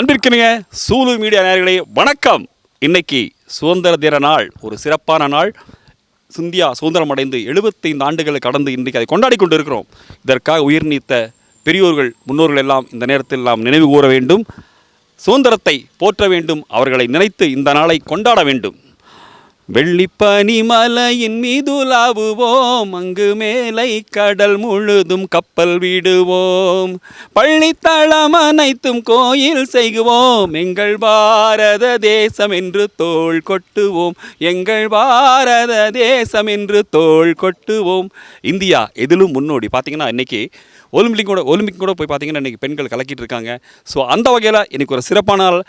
அன்பிற்கினிய சூலு மீடியா நேயர்களே வணக்கம். இன்னைக்கு சுதந்திர தின நாள், ஒரு சிறப்பான நாள். இந்தியா சுதந்திரம் அடைந்து 75 ஆண்டுகளை கடந்து இன்றைக்கு அதை கொண்டாடி கொண்டு இருக்கிறோம். இதற்காக உயிர் நீத்த பெரியோர்கள் முன்னோர்கள் எல்லாம் இந்த நேரத்தில் நாம் நினைவு கூற வேண்டும். சுதந்திரத்தை போற்ற வேண்டும். அவர்களை நினைத்து இந்த நாளை கொண்டாட வேண்டும். வெள்ளிப்பனி மலையின் மீதுலாவுவோம், அங்கு மேலை கடல் முழுதும் கப்பல் விடுவோம், பள்ளித்தளம் அனைத்தும் கோயில் செய்குவோம், எங்கள் பாரத தேசம் என்று தோள் கொட்டுவோம், எங்கள் பாரத தேசம் என்று தோள் கொட்டுவோம். இந்தியா எதிலும் முன்னோடி. பார்த்தீங்கன்னா இன்றைக்கி ஒலிம்பிக் கூட போய் பார்த்தீங்கன்னா இன்றைக்கி பெண்கள் கலக்கிட்டு இருக்காங்க. ஸோ அந்த வகையில் இன்றைக்கி ஒரு சிறப்பான நாள்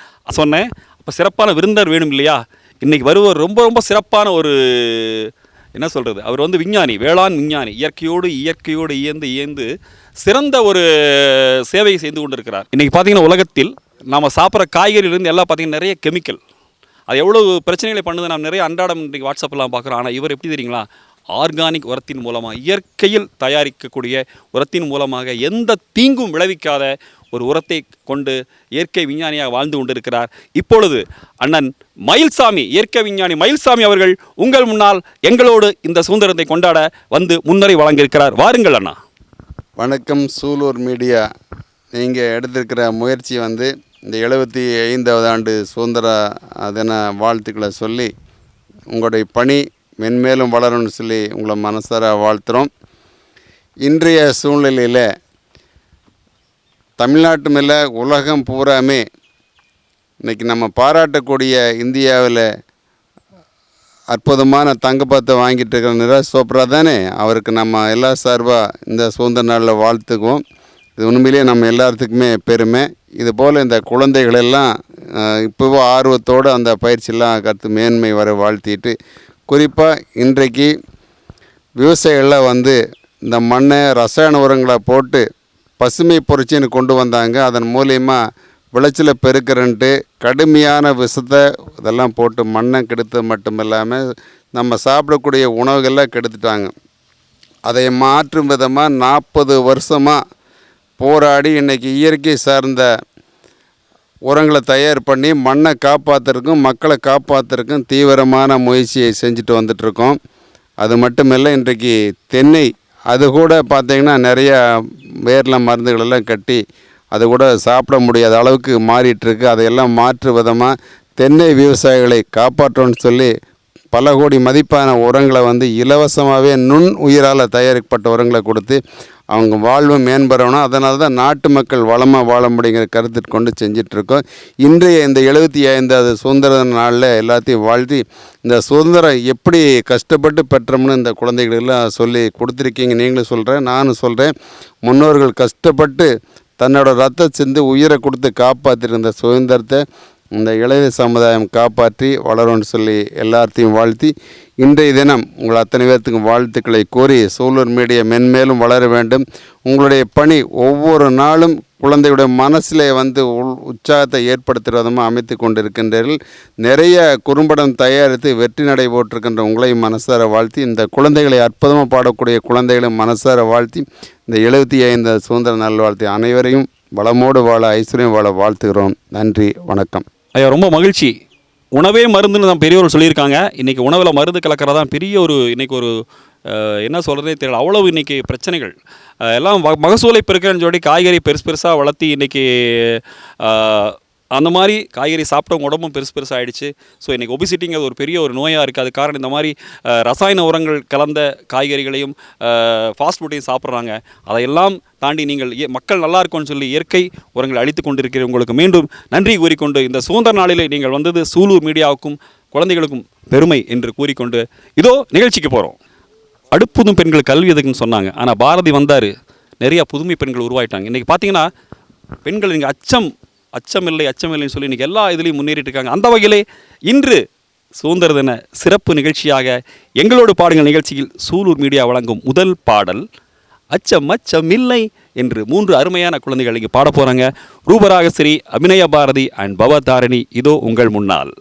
சொன்னேன். அப்போ சிறப்பான விருந்தர் வேணும் இல்லையா? இன்றைக்கி வருவர் ரொம்ப ரொம்ப சிறப்பான ஒரு என்ன சொல்கிறது, அவர் விஞ்ஞானி, வேளாண் விஞ்ஞானி. இயற்கையோடு இயந்து சிறந்த ஒரு சேவையை செய்து கொண்டு இருக்கிறார். இன்றைக்கி பார்த்திங்கன்னா உலகத்தில் நாம் சாப்பிட்ற காய்கறியிலேருந்து எல்லாம் பார்த்திங்கன்னா நிறைய கெமிக்கல், அது எவ்வளோ பிரச்சனைகளை பண்ணுது. நாம் நிறைய அன்றாடம் இன்றைக்கி வாட்ஸ்அப்லாம் பார்க்குறோம். ஆனால் இவர் எப்படி தெரியுங்களா, ஆர்கானிக் உரத்தின் மூலமாக, இயற்கையில் தயாரிக்கக்கூடிய உரத்தின் மூலமாக எந்த தீங்கும் விளைவிக்காத ஒரு உரத்தை கொண்டு இயற்கை விஞ்ஞானியாக வாழ்ந்து கொண்டிருக்கிறார். இப்பொழுது அண்ணன் மயில்சாமி, இயற்கை விஞ்ஞானி மயில்சாமி அவர்கள் உங்கள் முன்னால் எங்களோடு இந்த சுதந்திரத்தை கொண்டாட முன்னுரை வழங்கியிருக்கிறார். வாருங்கள் அண்ணா. வணக்கம் சூலூர் மீடியா. நீங்கள் எடுத்திருக்கிற முயற்சி இந்த 75வது ஆண்டு சுதந்திர தின வாழ்த்துக்களை சொல்லி உங்களுடைய பணி மென்மேலும் வளரும்னு சொல்லி உங்களை மனசார வாழ்த்துகிறோம். இன்றைய சூழ்நிலையில் தமிழ்நாட்டு மேலே உலகம் பூராமே இன்றைக்கி நம்ம பாராட்டக்கூடிய இந்தியாவில் அற்புதமான தங்கப்பத்தை வாங்கிட்டு இருக்கிற நிராஜ் சோப்ரா தானே, அவருக்கு நம்ம எல்லா சார்பாக இந்த சுதந்திர நாளில் வாழ்த்துக்குவோம். இது உண்மையிலேயே நம்ம எல்லாத்துக்குமே பெருமை. இதுபோல் இந்த குழந்தைகளெல்லாம் இப்போவோ ஆர்வத்தோடு அந்த பயிற்சியெல்லாம் கற்று மேன்மை வர வாழ்த்திட்டு, குறிப்பாக இன்றைக்கு விவசாயிகள்லாம் இந்த மண்ணை ரசாயன உரங்களை போட்டு பசுமை புரட்சின்னு கொண்டு வந்தாங்க. அதன் மூலயமா விளைச்சலை பெருக்கிறன்ட்டு கடுமையான விஷத்தை இதெல்லாம் போட்டு மண்ணை கெடுத்தது மட்டும் இல்லாமல் நம்ம சாப்பிடக்கூடிய உணவுகள்லாம் கெடுத்துட்டாங்க. அதை மாற்றும் விதமாக 40 வருஷமாக போராடி இன்றைக்கி இயற்கை சார்ந்த உரங்களை தயார் பண்ணி மண்ணை காப்பாற்றுறதுக்கும் மக்களை காப்பாற்றுறதுக்கும் தீவிரமான முயற்சியை செஞ்சுட்டு வந்துட்ருக்கோம். அது மட்டும் இல்லை, இன்றைக்கு தென்னை அது கூட பார்த்திங்கன்னா நிறையா வேரில் மருந்துகளெல்லாம் கட்டி அது கூட சாப்பிட முடியாத அளவுக்கு மாறிட்டுருக்கு. அதையெல்லாம் மாற்று விதமாக தென்னை விவசாயிகளை காப்பாற்றோன்னு சொல்லி பல கோடி மதிப்பான உரங்களை இலவசமாகவே நுண் உயிரால் தயாரிக்கப்பட்ட உரங்களை கொடுத்து அவங்க வாழ்வு மேம்படணும். அதனால தான் நாட்டு மக்கள் வளமாக வாழ முடியுங்கிற கருத்து கொண்டு செஞ்சிட்ருக்கோம். இன்றைய இந்த 75வது சுதந்திர நாளில் எல்லாத்தையும் வாழ்த்தி இந்த சுதந்திரம் எப்படி கஷ்டப்பட்டு பெற்றோம்னு இந்த குழந்தைகளெல்லாம் சொல்லி கொடுத்துருக்கீங்க. நீங்களும் சொல்கிறேன், நானும் சொல்கிறேன். முன்னோர்கள் கஷ்டப்பட்டு தன்னோட ரத்த சிந்து உயிரை கொடுத்து காப்பாற்றிருந்த சுதந்திரத்தை இந்த இளைய சமுதாயம் காப்பாற்றி வளரும்னு சொல்லி எல்லாத்தையும் வாழ்த்தி இன்றைய தினம் உங்கள் அத்தனை பேர்த்துக்கும் வாழ்த்துக்களை கோரி சூலூர் மீடியா மென்மேலும் வளர வேண்டும். உங்களுடைய பணி ஒவ்வொரு நாளும் குழந்தையுடைய மனசில் உற்சாகத்தை ஏற்படுத்துகிற விதமாக அமைத்து கொண்டிருக்கின்றீர்கள். நிறைய குறும்படம் தயாரித்து வெற்றி நடை போட்டிருக்கின்ற உங்களையும் மனசார வாழ்த்தி, இந்த குழந்தைகளை அற்புதமாக பாடக்கூடிய குழந்தைகளையும் மனசார வாழ்த்தி இந்த 75 சுதந்திர நல்வாழ்த்தி அனைவரையும் வளமோடு வாழ ஐஸ்வர்யம் வாழ வாழ்த்துகிறோம். நன்றி, வணக்கம். ஐயா, ரொம்ப மகிழ்ச்சி. உணவே மருந்துன்னு தான் பெரியவர் சொல்லியிருக்காங்க. இன்றைக்கி உணவில் மருந்து கலக்கிறதான் பெரிய ஒரு இன்றைக்கி ஒரு என்ன சொல்கிறதே தெரியல. அவ்வளவு இன்றைக்கி பிரச்சனைகள் எல்லாம் மகசூலை பெருக்கிறேன்னு சொல்லி காய்கறி பெருசாக வளர்த்தி இன்றைக்கி அந்த மாதிரி காய்கறி சாப்பிட்டவங்க உடம்பும் பெருசாகிடுச்சு. ஸோ இன்றைக்கி ஒபிசிட்டிங்கிறது ஒரு பெரிய ஒரு நோயாக இருக்குது. அது காரணம் இந்த மாதிரி ரசாயன உரங்கள் கலந்த காய்கறிகளையும் ஃபாஸ்ட் ஃபுட்டையும் சாப்பிட்றாங்க. அதையெல்லாம் தாண்டி நீங்கள் மக்கள் நல்லா இருக்கும்னு சொல்லி இயற்கை உரங்களை அழித்து கொண்டிருக்கிற உங்களுக்கு மீண்டும் நன்றி கூறிக்கொண்டு, இந்த சுதந்திர நாளிலே நீங்கள் வந்தது சூலூர் மீடியாவுக்கும் குழந்தைகளுக்கும் பெருமை என்று கூறிக்கொண்டு இதோ நிகழ்ச்சிக்கு போகிறோம். அடுப்புதும் பெண்கள் கல்வி எதுக்குன்னு சொன்னாங்க. ஆனால் பாரதி வந்தார், நிறையா புதுமை பெண்கள் உருவாயிட்டாங்க. இன்றைக்கி பார்த்தீங்கன்னா பெண்கள் இங்கே அச்சமில்லைன்னு சொல்லி இன்றைக்கி எல்லா இதுலேயும் முன்னேறிட்டு இருக்காங்க. அந்த வகையிலே இன்று சுதந்திர தின சிறப்பு நிகழ்ச்சியாக எங்களோடு பாடுங்கள் நிகழ்ச்சியில் சூலூர் மீடியா வழங்கும் முதல் பாடல் அச்சமில்லை என்று 3 அருமையான குழந்தைகள் இங்கே பாட போகிறாங்க. ரூபராகஸ்ரீ, அபிநய பாரதி அண்ட் பவதாரணி. இதோ உங்கள் முன்னால்.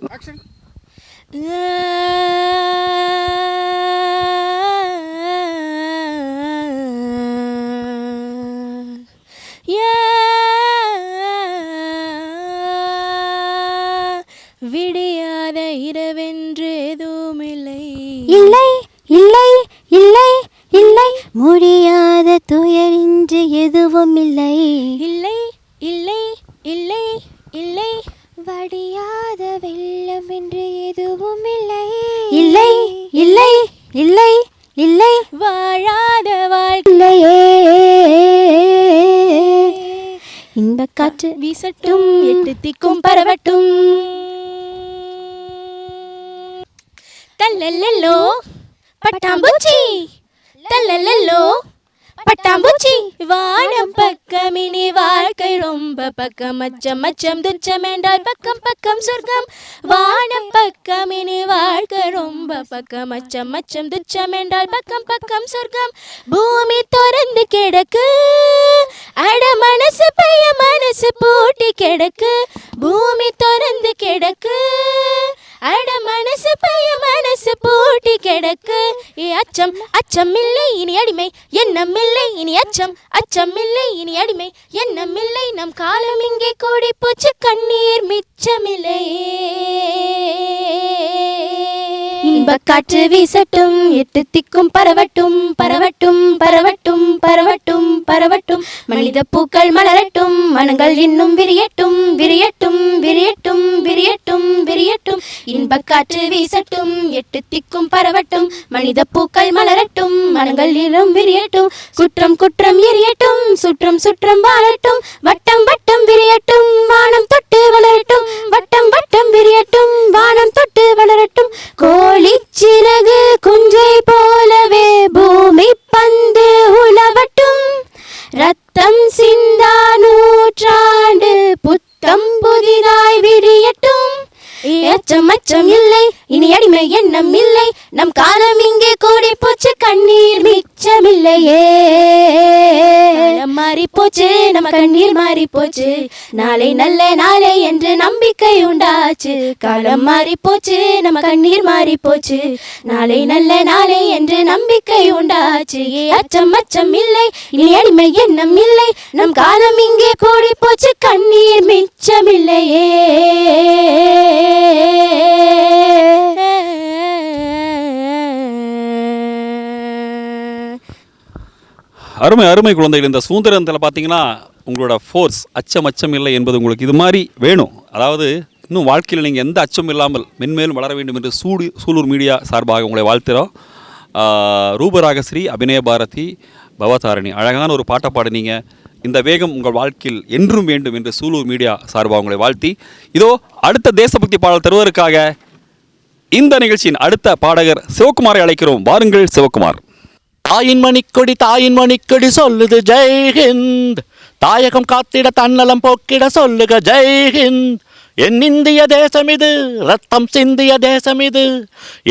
விடியாத இரவென்று எதுவும் இல்லை இல்லை இல்லை இல்லை இல்லை முடியாத துயரின்றி எதுவும் இல்லை இல்லை இல்லை இல்லை இல்லை வடியாத வெள்ளம் என்று எதுவும் இல்லை இல்லை இல்லை இல்லை இல்லை வாழாத வாழ்க்கை இல்லையே இன்பக் காற்று வீசட்டும் எட்டு திக்கும் பரவட்டும் தல்லல்லோ பட்டாம்பூச்சி தல்லல்லோ பட்டாம்பூச்சி வானம் பக்கம் இனி வாழ்க்கை ரொம்ப பக்கம் அச்சம் அச்சம் துச்சம் என்றால் பக்கம் பக்கம் சொர்க்கம் வானம் பக்கம் இனி வாழ்க்கை ரொம்ப பக்கம் அச்சம் அச்சம் துச்சம் என்றால் பக்கம் பக்கம் சொர்க்கம் பூமி திறந்து கிடக்கு அட மனசு பைய மனசு பூட்டி கிடக்கு பூமி திறந்து கிடக்கு அட மனசு பைய மனசு பூட்டி கிடக்கு அச்சம் அச்சம் இல்லை இனி அடிமை எண்ணம் இல்லை இனி அச்சம் அச்சம் இல்லை இனி அடிமை எண்ணம் இல்லை நம் காலம் இங்கே கூடி போச்சு கண்ணீர் மிச்சமில்லையே இன்பக் காற்று வீசட்டும் எட்டு திக்கும் பரவட்டும் பரவட்டும் பரவட்டும் பரவட்டும் பரவட்டும் மனித பூக்கள் மலரட்டும் மனங்கள் இன்னும் விரியட்டும் விரியட்டும் விரியட்டும் விரியட்டும் விரியட்டும் இன்பக் காற்று வீசட்டும் எட்டு திக்கும் பரவட்டும் மனித பூக்கள் மலரட்டும் மனங்கள் இன்னும் விரியட்டும் குற்றம் குற்றம் எரியட்டும் சுற்றம் சுற்றம் வாழட்டும் வட்டம் வட்டம் விரியட்டும் வானம் தொட்டு வளரட்டும் வட்டம் வட்டம் விரியட்டும் வானம் தொட்டு வளரட்டும் கோழி சிறகு குஞ்சை போலவே பூமி பந்து உலவட்டும் ரத்தம் சிந்தா நூற்றாண்டு புத்தம் புதிதாய் விரியட்டும் அச்சம் அச்சம் இல்லை இனி அடிமை எண்ணம் இல்லை நம் காலம் இங்கே கூடி போச்சு கண்ணீர் மிச்சமில்லையே மாறி போச்சு நம்ம கண்ணீர் மாறி போச்சு நாளை நல்ல நாளை என்று நம்பிக்கை உண்டாச்சு காலம் மாறி போச்சு நம்ம கண்ணீர் மாறி போச்சு நாளை நல்ல நாளை என்று நம்பிக்கை உண்டாச்சு அச்சம் அச்சம் இல்லை இனி அடிமை எண்ணம் இல்லை நம் காலம் இங்கே கூடி போச்சு கண்ணீர் மிச்சமில்லையே அருமை அருமை குழந்தைகள். இந்த சுதந்திரத்தில் பார்த்தீங்கன்னா உங்களோட ஃபோர்ஸ் அச்சம் அச்சம் இல்லை என்பது உங்களுக்கு இது மாதிரி வேணும். அதாவது இன்னும் வாழ்க்கையில் நீங்கள் எந்த அச்சம் இல்லாமல் மென்மேலும் வளர வேண்டும் என்று சூலூர் மீடியா சார்பாக உங்களை வாழ்த்துகிறோம். ரூபராகஸ்ரீ, அபிநய பாரதி, பவதாரணி அழகான ஒரு பாட்டை பாடுனீங்க. இந்த வேகம் உங்கள் வாழ்க்கையில் என்றும் வேண்டும் என்று சூலூர் மீடியா சார்பாக உங்களை வாழ்த்தி, இதோ அடுத்த தேசபக்தி பாடல் தருவதற்காக இந்த நிகழ்ச்சியின் அடுத்த பாடகர் சிவகுமாரை அழைக்கிறோம். வாருங்கள் சிவகுமார். தாயின் மணிக்கொடி சொல்லுது ஜெய்ஹிந்த், தாயகம் காத்திட தன்னலம் போக்கிட சொல்லுக ஜெய்ஹிந்த். என் இந்திய தேசம் இது, ரத்தம் சிந்திய தேசம் இது.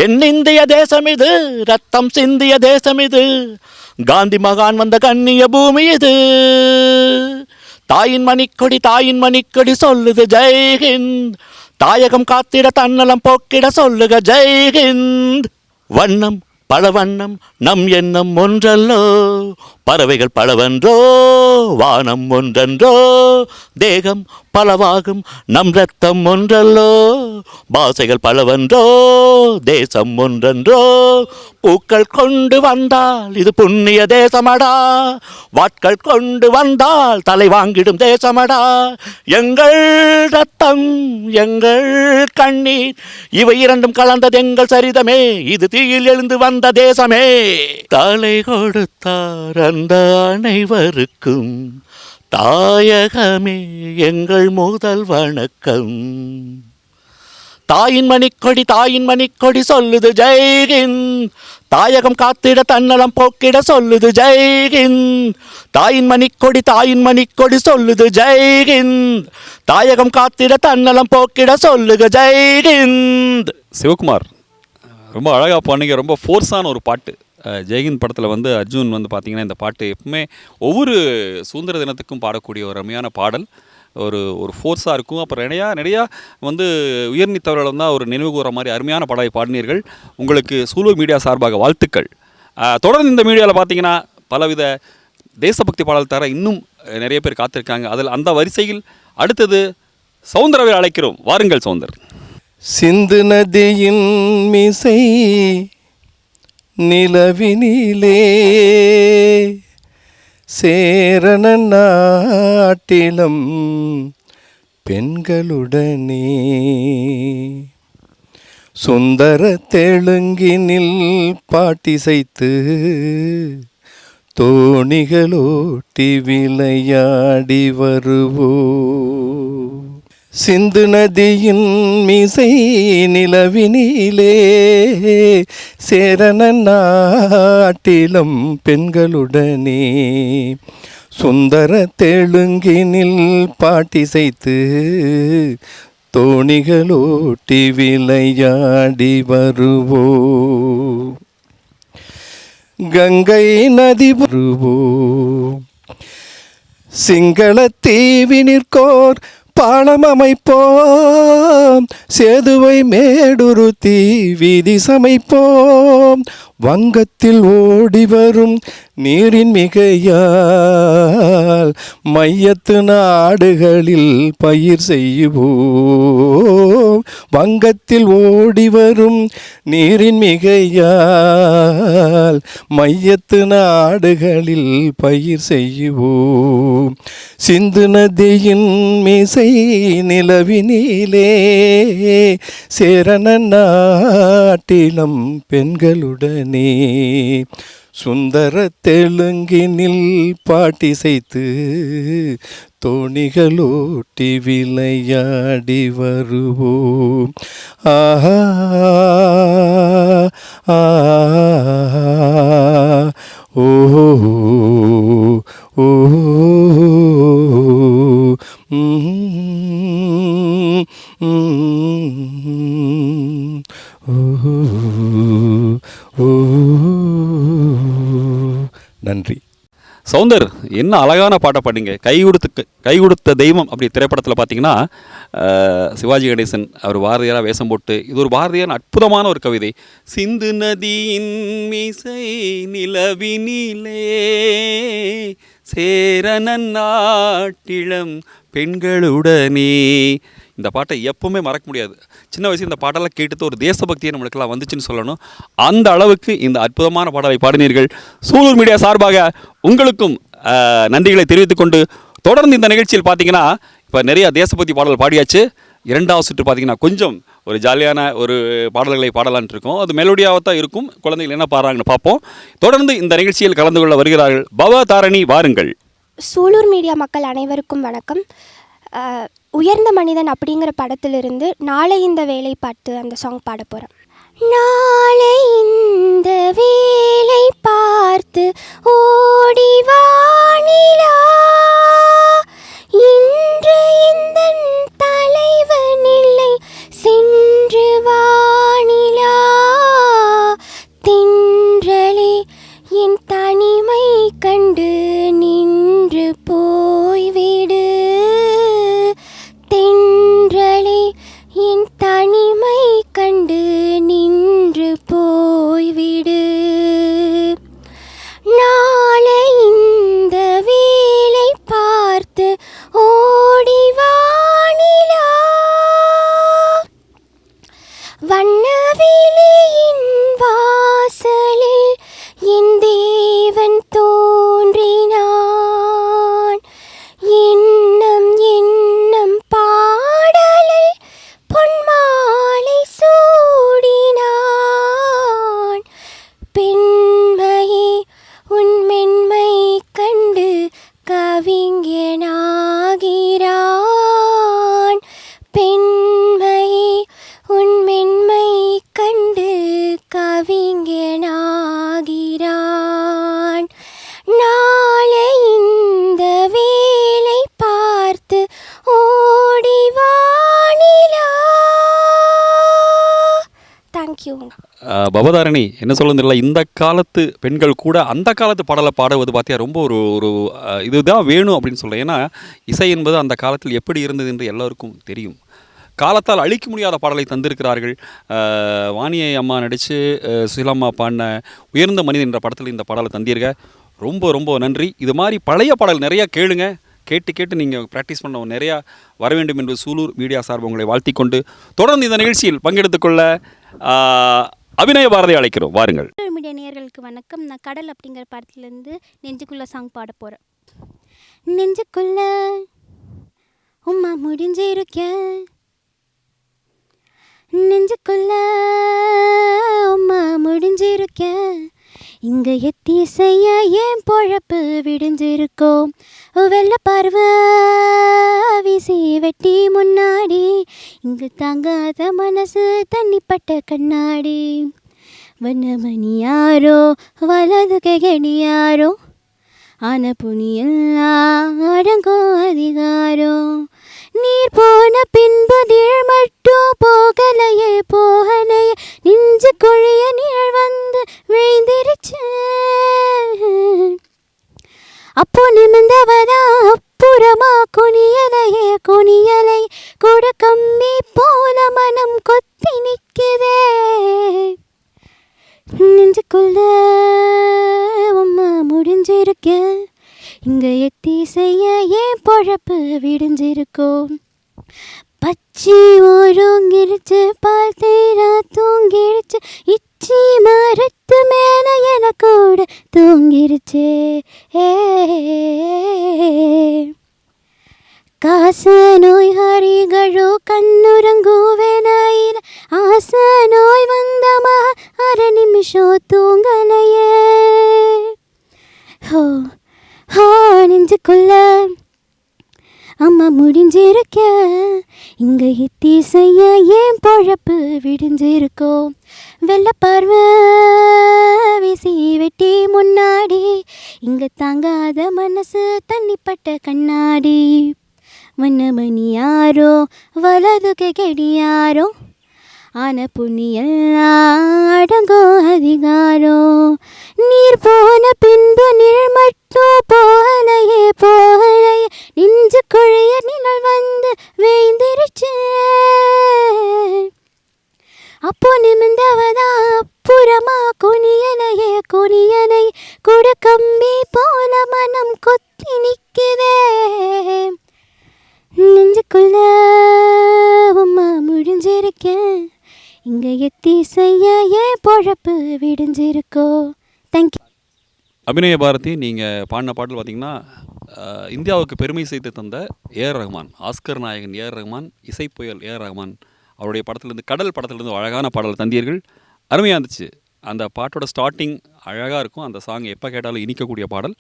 என் இந்திய தேசம் இது, ரத்தம் சிந்திய தேசம் இது. காந்தி மகான் வந்த கண்ணிய பூமி இது. தாயின் மணிக்கொடி சொல்லுது ஜெய்ஹிந்த், தாயகம் காத்திட தன்னலம் போக்கிட சொல்லுக ஜெய்ஹிந்த். வண்ணம் பல வண்ணம் நம் எண்ணம் ஒன்றல்லோ, பறவைகள் பலவன்றோ, வானம் ஒன்றன்றோ, தேகம் பலவாகும் நம் ரத்தம் ஒன்றல்லோ, பாசைகள் பலவன்றோ, தேசம் ஒன்றன்றோ. பூக்கள் கொண்டு வந்தால் இது புண்ணிய தேசமடா, வாட்கள் கொண்டு வந்தால் தலை வாங்கிடும் தேசமடா. எங்கள் ரத்தம் எங்கள் கண்ணீர் இவை இரண்டும் கலந்தது எங்கள் சரிதமே, இது தீயில் எழுந்து வந்த தேசமே. தலை கொடுத்தார் அந்த அனைவருக்கும் தாயகமே எங்கள் முதல் வணக்கம். தாயின் மணிக்கொடி சொல்லுது ஜெய்ஹிந்த், தாயகம் காத்திட தன்னலம் போக்கிட சொல்லுது ஜெய்ஹிந்த். தாயின் மணிக்கொடி சொல்லுது ஜெய்ஹிந்த், தாயகம் காத்திட தன்னலம் போக்கிட சொல்லுக ஜெய்ஹிந்த். சிவகுமார் ரொம்ப அழகாக பாடுங்க. ரொம்ப ஃபோர்ஸான ஒரு பாட்டு. ஜெய்ஹிந்த் படத்தில் வந்து அர்ஜுன் வந்து பார்த்திங்கன்னா இந்த பாட்டு எப்பவுமே ஒவ்வொரு சுதந்திர தினத்துக்கும் பாடக்கூடிய ஒரு அருமையான பாடல். ஒரு ஃபோர்ஸாக இருக்கும். அப்புறம் நிறையா வந்து உயர்நீத்தவர்கள் தான் ஒரு நினைவு கூற மாதிரி அருமையான பாடலை பாடினீர்கள். உங்களுக்கு சூலூர் மீடியா சார்பாக வாழ்த்துக்கள். தொடர்ந்து இந்த மீடியாவில் பார்த்தீங்கன்னா பலவித தேசபக்தி பாடல் தர இன்னும் நிறைய பேர் காத்திருக்காங்க. அதில் அந்த வரிசையில் அடுத்தது சௌந்தரவை அழைக்கிறோம். வாருங்கள் சௌந்தர். சிந்து நதியின் மிசை நிலவினிலே சேரண நாட்டிலம் பெண்களுடனே சுந்தர தெலுங்கினில் பாட்டிசைத்து தோணிகளோட்டி விளையாடி வருவோ. சிந்து நதியின் மிசை நிலவினிலே சேரண நாட்டிலம் பெண்களுடனே சுந்தர தெலுங்கினில் பாட்டிசைத்து தோணிகளோட்டி விளையாடி வருவோ. கங்கை நதி வருவோ. சிங்கள தீவினிற்கோர் பாலம் அமைப்போம், சேதுவை மேடுருத்தி வீதி சமைப்போம். வங்கத்தில் ஓடி வரும் நீரின் மிகையால் மையத்து நாடுகளில் பயிர் செய்வோம். வங்கத்தில் ஓடி வரும் நீரின் மிகையால் மையத்து நாடுகளில் பயிர் செய்வோம். சிந்து நதியின் மிசை நிலவினிலே சேரண நாட்டிலம் பெண்களுடனே சுந்தர தெலுங்கினில் பாட்டிசைத்து தோணிகளோட்டி விளையாடி வருவோம். ஆஹா ஓஹோ ஓஹோ நன்றி. சௌந்தர், என்ன அழகான பாட்டை பாடிங்க. கை கொடுத்த தெய்வம் அப்படி திரைப்படத்தில் பார்த்தீங்கன்னா சிவாஜி கணேசன் அவர் பாரதியாராக வேஷம் போட்டு, இது ஒரு பாரதியார் அற்புதமான ஒரு கவிதை. சிந்து நதியின் மிசை நிலவினிலே சேரண நாட்டிலம் பெண்களுடனே. இந்த பாட்டை எப்பவுமே மறக்க முடியாது. சின்ன வயசில் இந்த பாட்டெல்லாம் கேட்டு ஒரு தேசபக்தியை நம்மளுக்கெல்லாம் வந்துச்சுன்னு சொல்லணும். அந்த அளவுக்கு இந்த அற்புதமான பாடலை பாடினீர்கள். சூலூர் மீடியா சார்பாக உங்களுக்கும் நன்றிகளை தெரிவித்துக்கொண்டு, தொடர்ந்து இந்த நிகழ்ச்சியில் பார்த்தீங்கன்னா இப்போ நிறையா தேசபக்தி பாடல் பாடியாச்சு. இரண்டாவது சுற்று பார்த்தீங்கன்னா கொஞ்சம் ஒரு ஜாலியான ஒரு பாடல்களை பாடலான் இருக்கோம். அது மெலோடியாக தான் இருக்கும். குழந்தைகள் என்ன பாடுறாங்கன்னு பார்ப்போம். தொடர்ந்து இந்த நிகழ்ச்சியில் கலந்து கொள்ள வருகிறார்கள் பவதாரணி. வாருங்கள். சூலூர் மீடியா மக்கள் அனைவருக்கும் வணக்கம். உயர்ந்த மனிதன் அப்படிங்கிற படத்திலிருந்து நாளை இந்த வேலை பார்த்து அந்த சாங் பாட போகிறேன். நாளை இந்த வேலை பார்த்து ஓடி வானிலா, இன்று இந்த தலைவன் இல்லை சென்று வானிலா. தென்றலே என் தனிமை கண்டு நின்று போய்விடு, தென்றலே என் தனிமை கண்டு நின்று போய்விடு. நாளை இந்த வேலை பார்த்து ஓடி வானிலா, வண்ணவெளியின் வாசலில் என் தேவன் தோன்றினான். எண்ணம் எண்ணம் பாடலில் பொன்மாலை சூடினான். பெண்மையே உன் மென்மை கண்டு கவிஞனாகிறான். பெண்மையே உன் மென்மை கண்டு கவிஞனாகிறான். நாளை இந்த வேலை பார்த்து ஓடி வானிலா. தேங்க்யூ. பவதாரணி, என்ன சொல்லுன்னு தெரியல, இந்த காலத்து பெண்கள் கூட அந்த காலத்து பாடலை பாடுவது பார்த்தியா ரொம்ப ஒரு இதுதான் வேணும் அப்படின்னு சொல்கிறேன். ஏன்னா இசை என்பது அந்த காலத்தில் எப்படி இருந்தது என்று எல்லோருக்கும் தெரியும். காலத்தால் அழிக்க முடியாத பாடலை தந்திருக்கிறார்கள். வாணியை அம்மா நடித்து சுசிலாம்மா பாடின உயர்ந்த மனிதன் என்ற படத்தில் இந்த பாடலை தந்தீர்கள். ரொம்ப ரொம்ப நன்றி. இது மாதிரி பழைய பாடல் நிறையா கேளுங்க. கேட்டு கேட்டு நீங்கள் ப்ராக்டிஸ் பண்ண நிறையா வர வேண்டும் என்று சூலூர் மீடியா சார்பு உங்களை வாழ்த்திக் கொண்டு தொடர்ந்து இந்த நிகழ்ச்சியில் பங்கெடுத்துக்கொள்ள அபிநய பாரதி அழைக்கிறோம். வாருங்கள். மீடியா நேயர்களுக்கு வணக்கம். நான் கடல் அப்படிங்கிற படத்துலேருந்து நெஞ்சுக்குள்ள சாங் பாட போகிறேன். நெஞ்சுக்குள்ள உம்மா முடிஞ்சிருக்க, நெஞ்சுக்குள்ள உம்மா முடிஞ்சிருக்க, இங்கே எத்தி செய்ய ஏன் பொழப்பு விடிஞ்சிருக்கோம். வெள்ள பார்வை வீசி வெட்டி முன்னாடி, இங்கு தாங்காத மனசு தண்ணிப்பட்ட கண்ணாடி. வண்ணமணி யாரோ வலது கெகடி யாரோ, ஆன புனியெல்லாம் அடங்கும் அதிகாரம். நீர் போன பின்பு நிழல் மட்டும் போகலையே போகலையே, நெஞ்சு கொழிய நிழல் வந்து விழுந்திருச்சு. அப்போ நிமிந்தவதா அப்புறமா குனியலையே குனியலை, கூட கம்மி போல மனம் கொத்தி நிற்குதே. நெஞ்சுக்குள்ள உம்மா முடிஞ்சிருக்க, இங்கே எத்தி செய்ய ஏன் பொழப்பு விடிஞ்சிருக்கோம். பச்சி ஓருங்கிருச்சு பால் தேரா தூங்கிருச்சு, இச்சி மரத்து மேலே என கூட தூங்கிருச்சே. காச நோய் ஹரிகளோ கண்ணுறங்குவேனாயில், ஆச நோய் வந்தமா அரை நிமிஷம் தூங்கலையே. ஹோ ஹோ நெஞ்சுக்குள்ள அம்மா முடிஞ்சிருக்க, இங்கே எத்தி செய்ய ஏன் பொழப்பு விடிஞ்சிருக்கோம். வெள்ள பார்வை வீசி வெட்டி முன்னாடி, இங்கே தாங்காத மனசு தண்ணிப்பட்ட கண்ணாடி. வண்ணமணி யாரோ வலது கெகடி யாரோ, ஆன புண்ணியெல்லாம் அடங்கும் அதிகாரம். நீர் போன பின்பு நிழல் மட்டும் போகலையே போகலையே, நெஞ்சு கொழிய நிழல் வந்து வேந்திருச்சு. அப்போ நிமிந்தவதா அப்புறமா குனியலையே குனியலை, கூட கம்பி போல மனம் கொத்தி நிற்குதே. நெஞ்சுக்குள்ள உம்மா முடிஞ்சிருக்க, இங்கே எத்தி செய்ய ஏன் பொழப்பு விடிஞ்சிருக்கோ. தேங்க்யூ. அபிநய பாரதி, நீங்கள் பாடின பாடல் பார்த்தீங்கன்னா இந்தியாவுக்கு பெருமை சேர்த்து தந்த ஏஆர் ரஹ்மான், ஆஸ்கர் நாயகன் ஏஆர் ரஹ்மான், இசைப்புயல் ஏஆர் ரஹ்மான் அவருடைய படத்துலேருந்து, கடல் படத்துலேருந்து அழகான பாடல் தந்தீர்கள். அருமையாக இருந்துச்சு. அந்த பாட்டோட ஸ்டார்டிங் அழகாக இருக்கும். அந்த சாங் எப்போ கேட்டாலும் இனிக்கக்கூடிய பாடல்.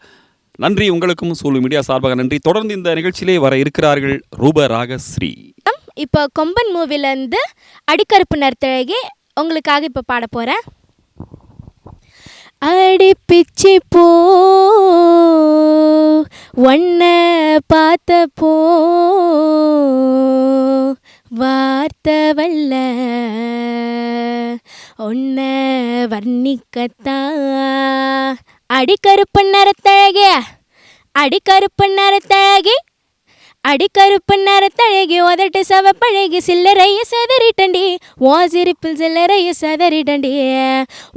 நன்றி. உங்களுக்கும் சூலூர் மீடியா சார்பாக நன்றி. தொடர்ந்து இந்த நிகழ்ச்சியிலே வர இருக்கிறார்கள் ரூபராகஸ்ரீ. இப்போ கொம்பன் மூவிலேருந்து அடிக்கருப்பு நர்த்தழகி உங்களுக்காக இப்போ பாட போகிறேன். அடிப்பிச்சு போ ஒன்ன பார்த்தப்போ வார்த்தை வல்ல ஒன்ன வர்ணிக்கத்தான். அடிக்கருப்பு நரத்தழகி அடிக்கருப்பு நரத்தழகி அடிக்கருப்பு நரத்தழகி உதட்டு சவப்பழகி சில்லறைய சதறிட்டண்டி ஓ சிரிப்பில் சில்லறைய சதறிட்டண்டி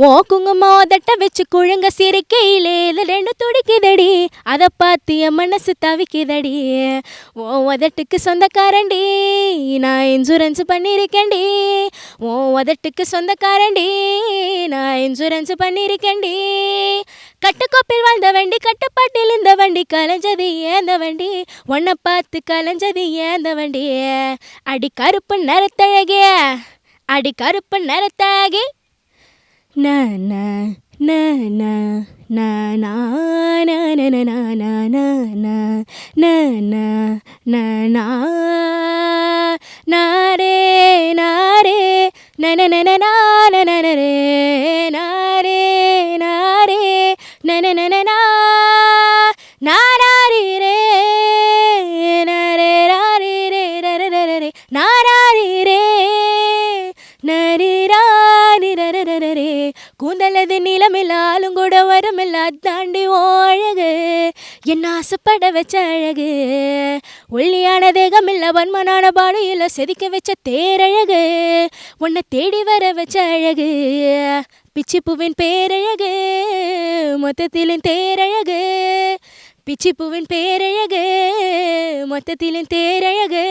ஓ குங்கும உதட்ட வச்சு குழுங்க சிரிக்கையிலே இது ரெண்டு துடிக்குதடி அதை பார்த்து என் மனசு தவிக்குதடி ஓ உதட்டுக்கு சொந்தக்காரண்டி நான் இன்சூரன்ஸ் பண்ணியிருக்கேன்டி ஓ உதட்டுக்கு சொந்தக்காரண்டி நான் இன்சூரன்ஸ் பண்ணியிருக்கேன்டி கட்டுக்கோப்பில் வாழ்ந்த வண்டி கட்டுப்பாட்டில் இந்த வண்டி கலைஞ்சது ஏந்த வண்டி உன்னை பார்த்து கலைஞ்சது ஏந்த வண்டி அடி கருப்பு நரத்தழகிய அடி கருப்பு நரத்தழகி நாரே நாரே நன நன நாரே நாரே நாரே நன நன நாராரி ரே நரே ராரி ரே ரே நாராரி ரே நரிராரி ரே கூந்தலது நிலமில்ல ஆளுங்கூட வருமில்ல அத்தாண்டி ஓ அழகு என்ன ஆசைப்பட வச்ச அழகு ஒல்லியான தேகமில்ல வன்மனான பாடையில் செதுக்க வச்ச தேரழகு உன்னை தேடி வர வச்ச அழகு பிச்சி பூவின் பேரழகு மொத்தத்திலும் தேரழகு பிச்சிப்பூவின் பேரழகு மொத்தத்திலும் தேரழகு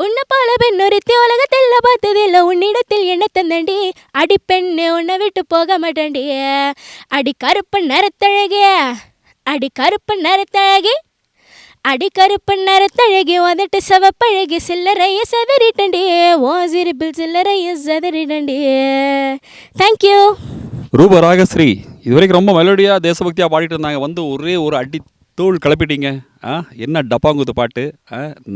உன்னை போல பெண்ணொருத்தி உலகத்தில் பார்த்ததில்லை உன்னிடத்தில் என்ன தந்தண்டி அடி பெண்ணு உன்னை விட்டு போக மாட்டேன்டி அடி கருப்பு நிறத்தழகே அடி கருப்பு நிறத்தழகி அடி கருப்பு நிறத்தழகி உதட்டு சவப்பழகி சில்லறைய சதறிட்டண்டி ஓ சிரிப்பில் சில்லறைய சதறிட்டண்டி. தேங்க்யூ. ரூபராகஸ்ரீ இதுவரைக்கும் ரொம்ப மெலோடியாக தேசபக்தியாக பாடிட்டு இருந்தாங்க, வந்து ஒரே ஒரு அடி தூள் கிளப்பிட்டீங்க. என்ன டப்பாங்குத்து பாட்டு.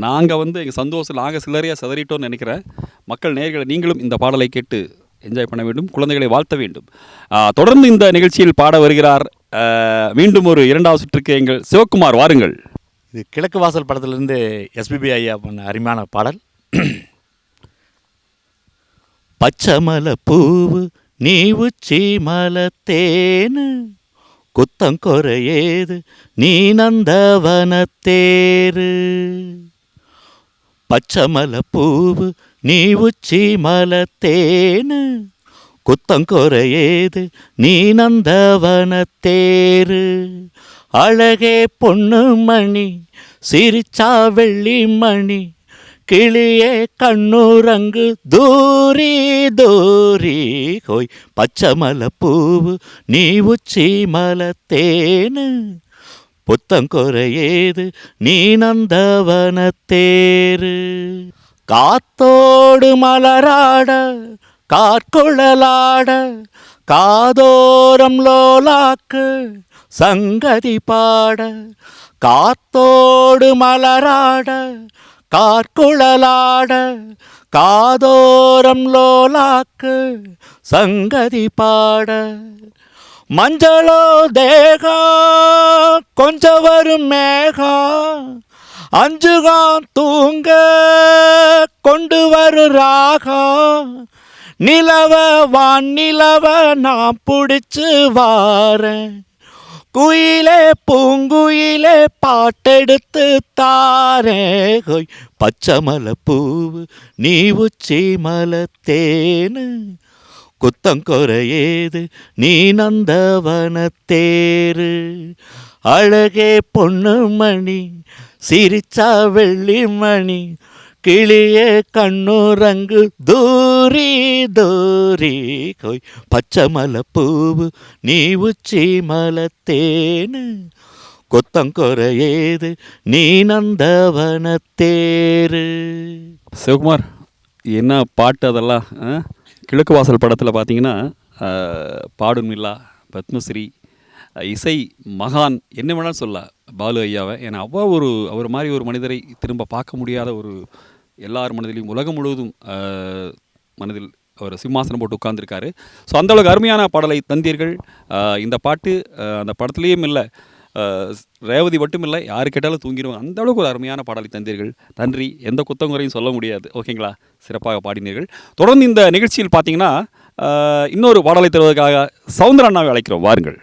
நாங்கள் எங்கள் சந்தோஷம் நாங்கள் சில்லறையாக சதறிட்டோம்னு நினைக்கிறேன். மக்கள் நேயர்களை நீங்களும் இந்த பாடலை கேட்டு என்ஜாய் பண்ண வேண்டும், குழந்தைகளை வாழ்த்த வேண்டும். தொடர்ந்து இந்த நிகழ்ச்சியில் பாட வருகிறார் மீண்டும் ஒரு இரண்டாவது சுற்றுக்கு எங்கள் சிவகுமார், வாருங்கள். இது கிழக்கு வாசல் படத்திலிருந்து எஸ்பிபி ஐயா பண்ண அருமையான பாடல். பச்சைமலை பூவு நீ உச்சி மலத்தேனு குத்தங்கொறையேது நீ நந்தவனத்தேரு. பச்சைமலை பூவு நீ உச்சி மலத்தேனு குத்தங்கொறையேது நீ நந்தவனத்தேரு. அழகே பொண்ணு மணி சிரிச்சா வெள்ளி மணி கிளியே கண்ணுரங்கு தூரி தூரி ஹோய். பச்சைமலை பூவு நீ உச்சி மலத்தேனு புத்தங்கொறையேது நீ நந்தவனத்தேரு. காத்தோடு மலராட காற்குழலாட காதோரம் லோலாக்கு சங்கதி பாட. காத்தோடு மலராட காற்குழலாட காதோரம் லோலாக்கு சங்கதி பாட. மஞ்சளோ தேகம் கொஞ்சம் வரும் மேகம் அஞ்சுகாம் தூங்க கொண்டு வரும் ராகம். நிலவ வான் நிலவ நான் பிடிச்சு வாரேன் குயிலே பூங்குயிலே பாட்டெடுத்து தாரேகோய். பச்சைமலை பூவு நீ உச்சி மலத்தேனு குத்தங்கொறையேது நீ நந்தவனத்தேரு. அழகே பொண்ணு மணி சிரிச்சா வெள்ளி மணி கிளியே கண்ணுரங்கு தூரி தூரி கோய். பச்சைமலை பூவு நீ உச்சி மலத்தேனு கொத்தங்கொறையேது நீ நந்தவனத்தேரு. சிவகுமார், என்ன பாட்டு அதெல்லாம். கிழக்கு வாசல் படத்தில் பார்த்தீங்கன்னா பாடும் நிலா, பத்மஸ்ரீ, இசை மகான், என்ன வேணாலும் சொல்ல பாலு ஐயாவை. ஏன்னா அவர் மாதிரி ஒரு மனிதரை திரும்ப பார்க்க முடியாத ஒரு எல்லார் மனதிலையும் உலகம் முழுவதும் மனதில் அவர் சிம்மாசனம் போட்டு உட்கார்ந்துருக்காரு. ஸோ அந்தளவுக்கு அருமையான பாடலை தந்தீர்கள். இந்த பாட்டு அந்த படத்துலேயும் இல்லை, ரேவதி மட்டும் இல்லை, யாரு கேட்டாலும் தூங்கிடுவோம், அந்த அளவுக்கு ஒரு அருமையான பாடலை தந்தீர்கள். நன்றி, எந்த குத்தங்குறையும் சொல்ல முடியாது. ஓகேங்களா, சிறப்பாக பாடினீர்கள். தொடர்ந்து இந்த நிகழ்ச்சியில் பார்த்தீங்கன்னா இன்னொரு பாடலை தருவதற்காக சவுந்தர அண்ணாவை அழைக்கிறோம், வாருங்கள்.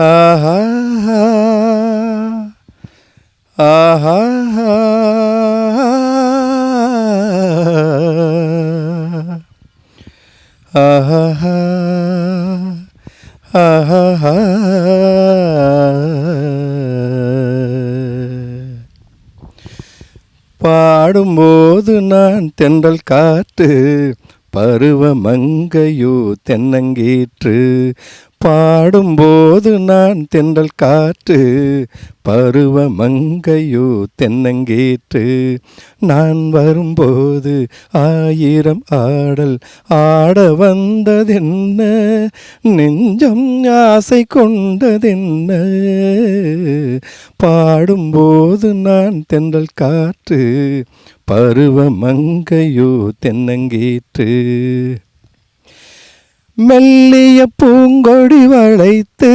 ஆஹா ஆஹா ஆஹா ஆஹா. பாடும்போது நான் தென்றல் காற்று பருவ மங்கையோ தென்னங்கீற்று. பாடும்போது நான் தென்றல் காற்று பருவ மங்கையோ தென்னங்கீற்று. நான் வரும்போது ஆயிரம் ஆடல் ஆட வந்ததென்ன, நெஞ்சம் ஆசை கொண்டதென்ன. பாடும்போது நான் தென்றல் காற்று பருவ மங்கையோ தென்னங்கீற்று. மெல்லிய பூங்கொடி வளைத்து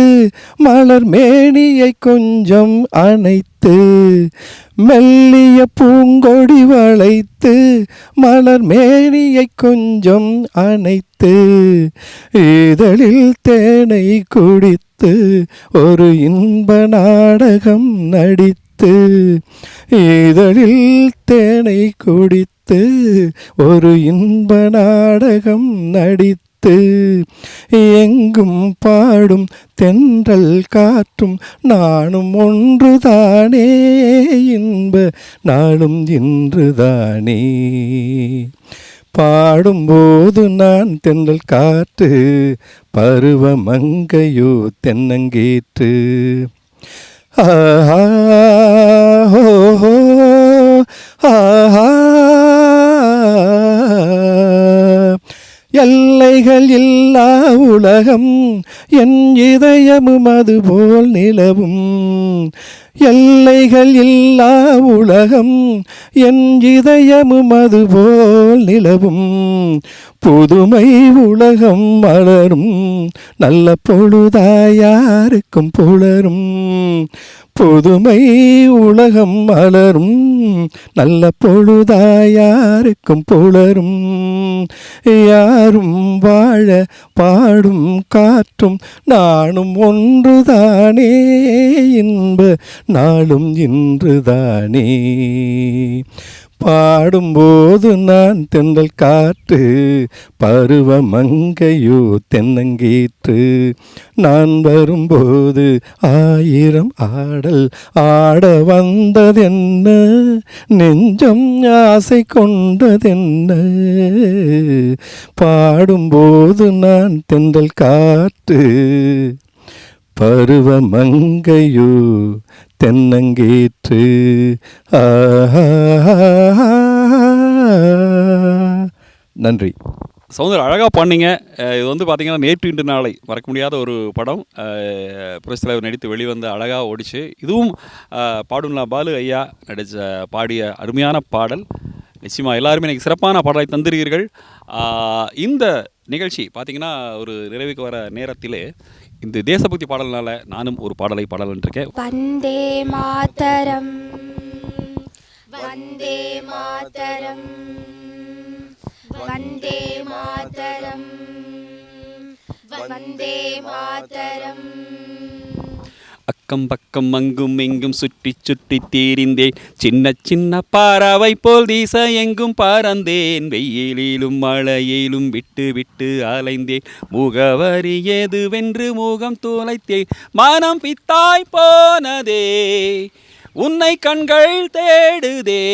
மலர் மேனியை கொஞ்சம் அணைத்து. மெல்லிய பூங்கொடி வளைத்து மலர் மேனியை கொஞ்சம் அணைத்து. இதழில் தேனை குடித்து ஒரு இன்ப நாடகம் நடித்து. இதழில் தேனை குடித்து வைத்து ஒரு இன்ப நாடகம் நடித்து எங்கும் பாடும் தென்றல் காற்றும் நானும் ஒன்றுதானே, இன்ப நாளும் இன்றுதானே. பாடும்போது நான் தென்றல் காற்று, பருவ மங்கையோ தென்னங்கீற்று. ஆஹா ஹோ ஹோ ஆஹா. எல்லைகள் இல்லா உலகம் என் இதயமும் அதுபோல் நிலவும். எல்லைகள் இல்லா உலகம் என் இதயமும் அதுபோல் நிலவும். புதுமை உலகம் மலரும் நல்ல பொழுதாயாருக்கும் புலரும். புதுமை உலகம் மலரும் நல்ல பொழுதாயாருக்கும் புலரும். யாரும் வாழ பாடும் காற்றும் நானும் ஒன்றுதானே, இன்ப நாளும் இன்றுதானே. பாடும்போது நான் தென்றல் காற்று, பருவ மங்கையோ தென்னங்கீற்று. நான் வரும்போது ஆயிரம் ஆடல் ஆட வந்ததென்ன, நெஞ்சம் ஆசை கொண்டதென்ன. பாடும்போது நான் தென்றல் காற்று, பருவ மங்கையோ தென்னங்கீற்று. நன்றி. சௌந்தர் அழகாக பாடினீங்க. இது வந்து பார்த்தீங்கன்னா நேற்று இன்று நாளை மறக்க முடியாத ஒரு படம். புரட்சித் தலைவர் நடித்து வெளிவந்த அழகாக ஓடிச்சு. இதுவும் பாடும்லா பாலு ஐயா பாடிய அருமையான பாடல். நிச்சயமாக எல்லாருமே இன்றைக்கி சிறப்பான பாடலை தந்திருக்கிறீர்கள். இந்த நிகழ்ச்சி பார்த்திங்கன்னா ஒரு நிறைவுக்கு வர நேரத்திலே இந்த தேசபக்தி பாடல்னால நானும் ஒரு பாடலை பாடலான்றிருக்கேன். வந்தே மாதரம் வந்தே மாதரம் வந்தே மாதரம் வந்தே மாதரம். அக்கம் பக்கம் அங்கும் எங்கும் சுற்றி சுற்றி தீரிந்தேன், சின்ன சின்ன பறவை போல் திச எங்கும் பறந்தேன். வெயிலிலும் மழையிலும் விட்டு விட்டு அலைந்தேன், முகவரி எதுவென்று முகம் துளைத்தேன். மனம் பித்தாய் போனதே, உன்னை கண்கள் தேடுதே,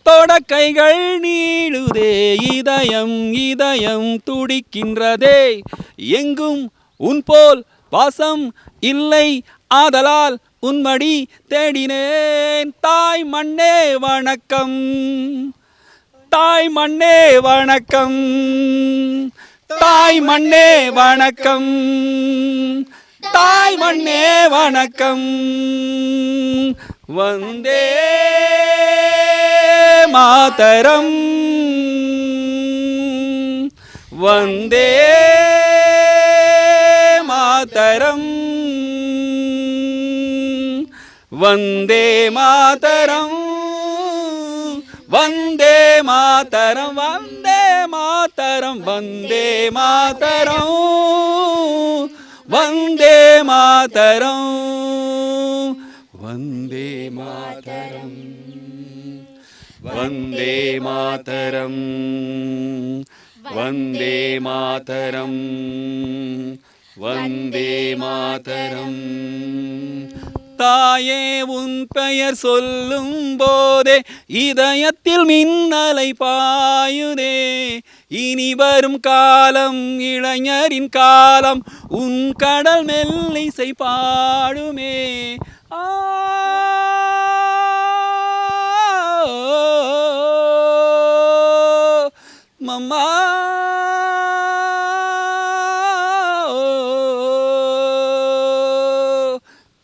தொடக்கைகள் நீளுதே. இதயம் இதயம் துடிக்கின்றதே, எங்கும் உன் போல் வாசம் இல்லை, ஆதலால் உன்மடி தேடினேன். தாய் மண்ணே வணக்கம், தாய் மண்ணே வணக்கம், தாய் மண்ணே வணக்கம், தாய் மண்ணே வணக்கம். வந்தே மாதரம் வந்தே மாதரம் வந்தே மாதரம் வந்தே மாதரம் வந்தே மாதரம் வந்தே மாதரம் வந்தே மாதரம் வந்தே மாதரம் வந்தே மாதரம் வந்தே மாதரம் வந்தே மாதரம். தாயே உன் பெயர் சொல்லும் போதே இதயத்தில் மின்னலை பாயுதே. இனி வரும் காலம் இளைஞரின் காலம், உன் கடல் மெல்லிசை பாடுமே. மம்மா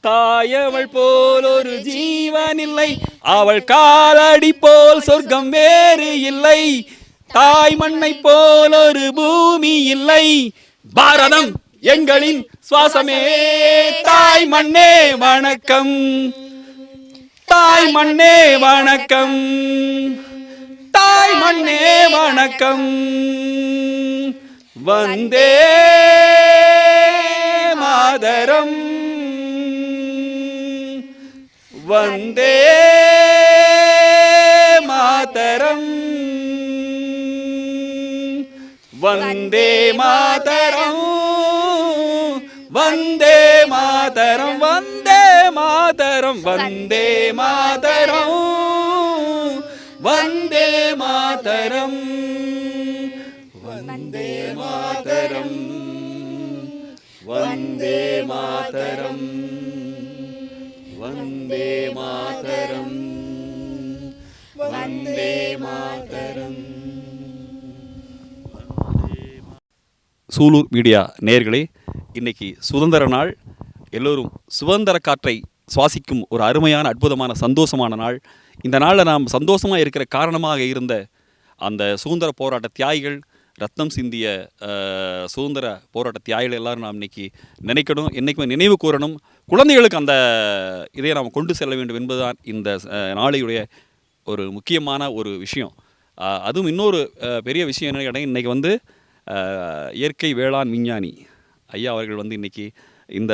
தாயவள் போல் ஒரு ஜீவன் இல்லை, அவள் காலடி போல் சொர்க்கம் வேறு இல்லை. தாய் மண்ணை போல் ஒரு பூமி இல்லை, பாரதம் எங்களின் சுவாசமே. தாய் மண்ணே வணக்கம், தாய் மண்ணே வணக்கம், தாய் மண்ணே வணக்கம். வந்தே மாதரம் வந்தே மாதரம் வந்தே மாதரம் வந்தே மாதரம் வந்தே மாதரம் வந்தே மாதரம் வந்தே மாதரம் வந்தே மாதரம் வந்தே மாதரம் வந்தே மாதரம் வந்தே மாதரம். சூலூர் மீடியா நேயர்களே, இன்னைக்கு சுதந்திர நாள். எல்லோரும் சுதந்திர காற்றை சுவாசிக்கும் ஒரு அருமையான அற்புதமான சந்தோஷமான நாள். இந்த நாளில் நாம் சந்தோஷமாக இருக்கிற காரணமாக இருந்த அந்த சுதந்திர போராட்ட தியாகிகள், ரத்தம் சிந்திய சுதந்திர போராட்ட தியாகிகள் எல்லாரும் நாம் இன்றைக்கி நினைக்கணும், என்றைக்குமே நினைவு கூறணும். குழந்தைகளுக்கு அந்த இதை நாம் கொண்டு செல்ல வேண்டும் என்பதுதான் இந்த நாளையுடைய ஒரு முக்கியமான ஒரு விஷயம். அதுவும் இன்னொரு பெரிய விஷயம் என்ன கேட்டால், இன்றைக்கி வந்து இயற்கை வேளாண் விஞ்ஞானி ஐயா அவர்கள் வந்து இன்றைக்கி இந்த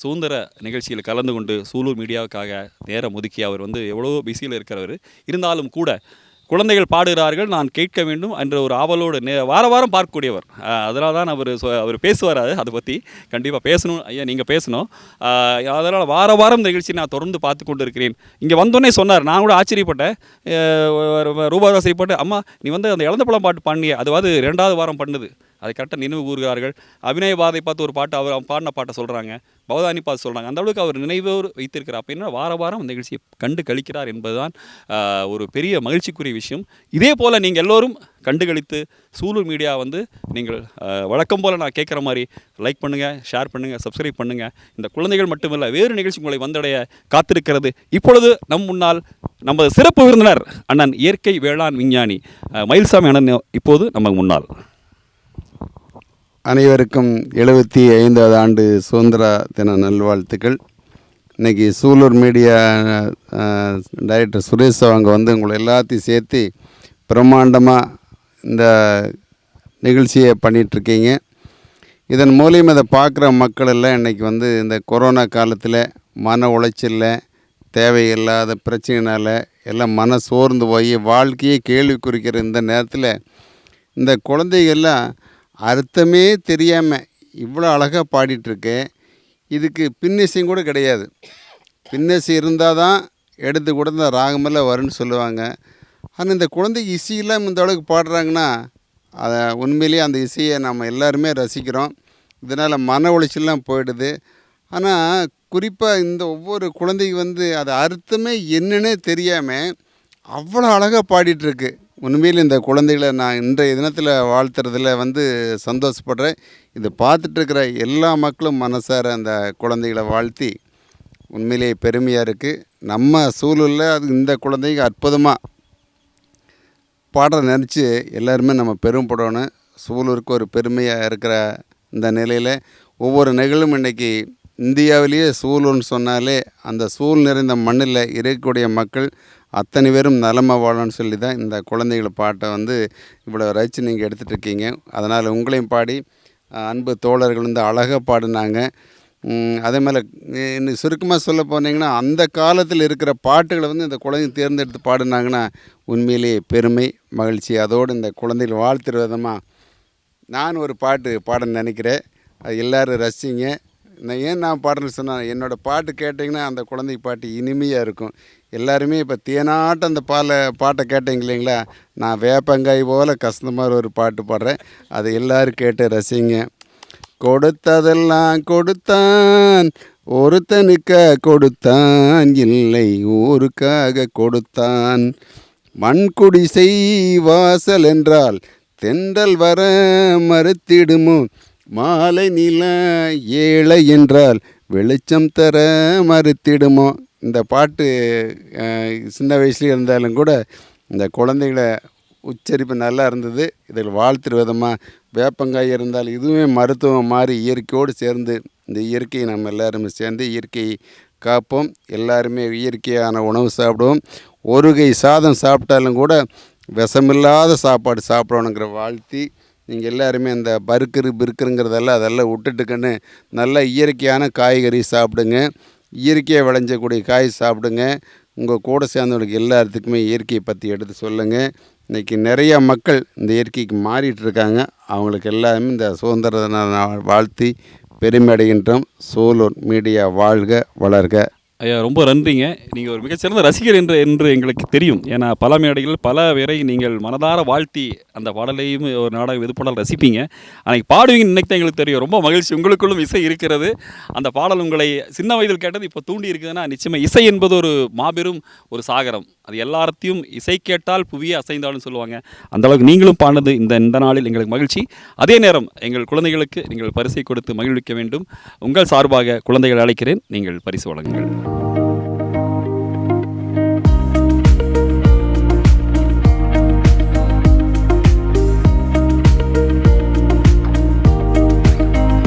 சுதந்திர நிகழ்ச்சியில் கலந்து கொண்டு சூலூர் மீடியாவுக்காக நேரம் ஒதுக்கி அவர் வந்து எவ்வளோ பிஸியில் இருக்கிறவர். இருந்தாலும் கூட குழந்தைகள் பாடுகிறார்கள், நான் கேட்க வேண்டும் என்ற ஒரு ஆவலோடு வார வாரம் பார்க்கக்கூடியவர். அதனால தான் அவர் பேசுவார். அதை பற்றி கண்டிப்பாக பேசணும் ஐயா, நீங்கள் பேசணும். அதனால் வார வாரம் நிகழ்ச்சி நான் தொடர்ந்து பார்த்து கொண்டு இருக்கிறேன். இங்கே வந்தோடனே சொன்னார், நான் கூட ஆச்சரியப்பட்டேன், ரூபாவாசைப்பட்டு, அம்மா நீ வந்து அந்த இழந்த பழம் பாட்டு பாடினியே, அதுவாது 2வது வாரம் பண்ணுது. அதை கரெக்டாக நினைவு கூறுகிறார்கள். அபிநய பாதை பார்த்து ஒரு பாட்டு அவர் பாடின பாட்டை சொல்கிறாங்க, பவதானி பார்த்து சொல்கிறாங்க. அந்த அளவுக்கு அவர் நினைவோடு வைத்திருக்கிறார். அப்படின்னா வார வாரம் அந்த நிகழ்ச்சியை கண்டு கழிக்கிறார் என்பதுதான் ஒரு பெரிய மகிழ்ச்சிக்குரிய விஷயம். இதே போல் நீங்கள் எல்லோரும் கண்டுகளித்து சூலூர் மீடியா வந்து நீங்கள் வழக்கம் போல் நான் கேட்குற மாதிரி லைக் பண்ணுங்கள், ஷேர் பண்ணுங்கள், சப்ஸ்கிரைப் பண்ணுங்கள். இந்த குழந்தைகள் மட்டுமில்லை, வேறு நிகழ்ச்சி உங்களை வந்தடைய காத்திருக்கிறது. இப்பொழுது நம் முன்னால் நமது சிறப்பு விருந்தினர் அண்ணன் இயற்கை வேளாண் விஞ்ஞானி மயில்சாமி அண்ணன் இப்போது நம்ம முன்னால். அனைவருக்கும் 75வது ஆண்டு சுதந்திர தின நல்வாழ்த்துக்கள். இன்றைக்கி சூலூர் மீடியா டைரக்டர் சுரேஷ் அவங்க வந்து உங்களை எல்லாத்தையும் சேர்த்து பிரம்மாண்டமாக இந்த நிகழ்ச்சியை பண்ணிகிட்ருக்கீங்க. இதன் மூலியம் இதை பார்க்குற மக்கள் எல்லாம் இன்றைக்கி வந்து இந்த கொரோனா காலத்தில் மன உளைச்சலில் தேவையில்லாத பிரச்சனைனால எல்லாம் மன சோர்ந்து போய் வாழ்க்கையே கேள்வி குறிக்கிற இந்த நேரத்தில் இந்த குழந்தைகள்லாம் அர்த்தமே தெரியாமல் இவ்வளோ அழகாக பாடிட்டுருக்கேன். இதுக்கு பின்னசியம் கூட கிடையாது. பின்னசி இருந்தால் தான் எடுத்து கூட இந்த ராகமெல்லாம் வரும்னு சொல்லுவாங்க. ஆனால் இந்த குழந்தைக்கு இசை இல்லாமல் இந்த அளவுக்கு பாடுறாங்கன்னா அதை உண்மையிலேயே அந்த இசையை நம்ம எல்லாருமே ரசிக்கிறோம். இதனால் மன உளைச்சல்லாம் போயிடுது. ஆனால் குறிப்பாக இந்த ஒவ்வொரு குழந்தைக்கு வந்து அது அர்த்தமே என்னன்னே தெரியாமல் அவ்வளோ அழகாக பாடிட்டுருக்கு. உண்மையில் இந்த குழந்தைகளை நான் இன்றைய தினத்தில் வாழ்த்துறதுல வந்து சந்தோஷப்படுறேன். இதை பார்த்துட்ருக்கிற எல்லா மக்களும் மனசார அந்த குழந்தைகளை வாழ்த்தி உண்மையிலேயே பெருமையாக இருக்குது. நம்ம சூழலில் அது இந்த குழந்தைக்கு அற்புதமாக பாடுற நினச்சி எல்லாருமே நம்ம பெருமைப்படணும். சூழலுக்கு ஒரு பெருமையாக இருக்கிற இந்த நிலையில் ஒவ்வொரு நிகழும் இன்றைக்கி இந்தியாவிலேயே சூழல்னு சொன்னாலே அந்த சூழ் நிறைந்த மண்ணில் இருக்கக்கூடிய மக்கள் அத்தனை பேரும் நலமாக வாழணும்னு சொல்லி தான் இந்த குழந்தைகளை பாட்டை வந்து இவ்வளோ ரசித்து நீங்கள் எடுத்துகிட்ருக்கீங்க. அதனால் உங்களையும் பாடி அன்பு தோழர்கள் வந்து அழகாக பாடினாங்க. அதே மாதிரி இன்னும் சுருக்கமாக சொல்ல போனீங்கன்னா அந்த காலத்தில் இருக்கிற பாட்டுகளை வந்து இந்த குழந்தைங்க தேர்ந்தெடுத்து பாடினாங்கன்னா உண்மையிலேயே பெருமை, மகிழ்ச்சி. அதோடு இந்த குழந்தைகள் வாழ்த்துற விதமாக நான் ஒரு பாட்டு பாடன்னு நினைக்கிறேன். அது எல்லோரும் ரசிங்க. நான் பாடுறேன்னு சொன்னேன், என்னோடய பாட்டு கேட்டிங்கன்னா அந்த குழந்தைக்கு பாட்டு இனிமையாக இருக்கும். எல்லாருமே இப்போ தேனாட்டம் அந்த பாட்டை கேட்டீங்க இல்லைங்களா, நான் வேப்பங்காய் போல் கஷ்டமாக ஒரு பாட்டு பாடுறேன். அதை எல்லோரும் கேட்டு ரசிங்க. கொடுத்ததெல்லாம் கொடுத்தான், ஒருத்தனுக்காக கொடுத்தான், இல்லை ஊருக்காக கொடுத்தான். மண்குடிசை வாசல் என்றால் தென்றல் வர மறுத்திடுமோ, மாலை நில ஏழை என்றால் வெளிச்சம் தர மறுத்திடுமோ. இந்த பாட்டு சின்ன வயசுலேயே இருந்தாலும் கூட இந்த குழந்தைகளை உச்சரிப்பு நல்லா இருந்தது. இதில் வாழ்த்துற விதமாக வேப்பங்காய் இருந்தால் இதுவுமே மருத்துவம் மாதிரி இயற்கையோடு சேர்ந்து இந்த இயற்கையை நம்ம எல்லாருமே சேர்ந்து இயற்கையை காப்போம். எல்லாருமே இயற்கையான உணவு சாப்பிடுவோம். ஒரு கை சாதம் சாப்பிட்டாலும் கூட விஷமில்லாத சாப்பாடு சாப்பிடணுங்கிற வாழ்த்தி நீங்கள் எல்லாருமே இந்த பிறுக்குங்கிறதெல்லாம் அதெல்லாம் விட்டுட்டுக்கன்னு நல்லா இயற்கையான காய்கறி சாப்பிடுங்க. இயற்கையாக விளைஞ்சக்கூடிய காய் சாப்பிடுங்க. உங்கள் கூட சேர்ந்தவங்களுக்கு எல்லாத்துக்குமே இயற்கையை பற்றி எடுத்து சொல்லுங்கள். இன்றைக்கி நிறைய மக்கள் இந்த இயற்கைக்கு மாறிட்டு இருக்காங்க. அவங்களுக்கு எல்லாமே இந்த சுதந்திர தின நாள் வாழ்த்தி பெருமை அடைகின்றோம். சூலூர் மீடியா வாழ்க வளர்க. ஐயா ரொம்ப நன்றிங்க. நீங்கள் ஒரு மிகச்சிறந்த ரசிகர் என்று எங்களுக்கு தெரியும். ஏன்னா பல மேடைகள் பல பேரை நீங்கள் மனதார வாழ்த்தி அந்த பாடலையும் ஒரு நாடகம் எது பாடல் ரசிப்பீங்க. அன்றைக்கி பாடுவீங்கன்னு நினைக்க எங்களுக்கு தெரியும். ரொம்ப மகிழ்ச்சி. உங்களுக்குள்ளும் இசை இருக்கிறது. அந்த பாடல் உங்களை சின்ன வயதில் கேட்டது இப்போ தூண்டி இருக்குதுன்னா நிச்சயமாக இசை என்பது ஒரு மாபெரும் ஒரு சாகரம். அது எல்லாத்தையும் இசை கேட்டால் புவியே அசைந்தாலும் சொல்லுவாங்க. அந்தளவுக்கு நீங்களும் பாடினது இந்த நாளில் எங்களுக்கு மகிழ்ச்சி. அதே நேரம் எங்கள் குழந்தைகளுக்கு நீங்கள் பரிசை கொடுத்து மகிழ்விக்க வேண்டும். உங்கள் சார்பாக குழந்தைகளை அழைக்கிறேன். நீங்கள் பரிசு வழங்குங்கள்.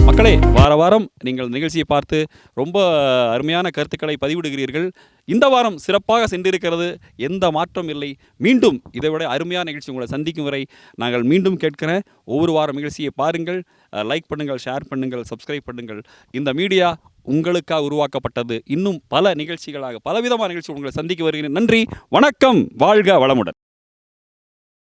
மக்களே, வார வாரம் நீங்கள் நிகழ்ச்சியை பார்த்து ரொம்ப அருமையான கருத்துக்களை பதிவிடுகிறீர்கள். இந்த வாரம் சிறப்பாக சென்றிருக்கிறது. எந்த மாற்றம் இல்லை. மீண்டும் இதைவிட அருமையான நிகழ்ச்சி உங்களை சந்திக்கும் வரை நாங்கள் மீண்டும் கேட்கிறேன். ஒவ்வொரு வாரம் நிகழ்ச்சியை பாருங்கள், லைக் பண்ணுங்கள், ஷேர் பண்ணுங்கள், சப்ஸ்கிரைப் பண்ணுங்கள். இந்த மீடியா உங்களுக்காக உருவாக்கப்பட்டது. இன்னும் பல நிகழ்ச்சிகளாக பலவிதமான நிகழ்ச்சி உங்களை சந்திக்க வருகிறேன். நன்றி, வணக்கம், வாழ்க வளமுடன்.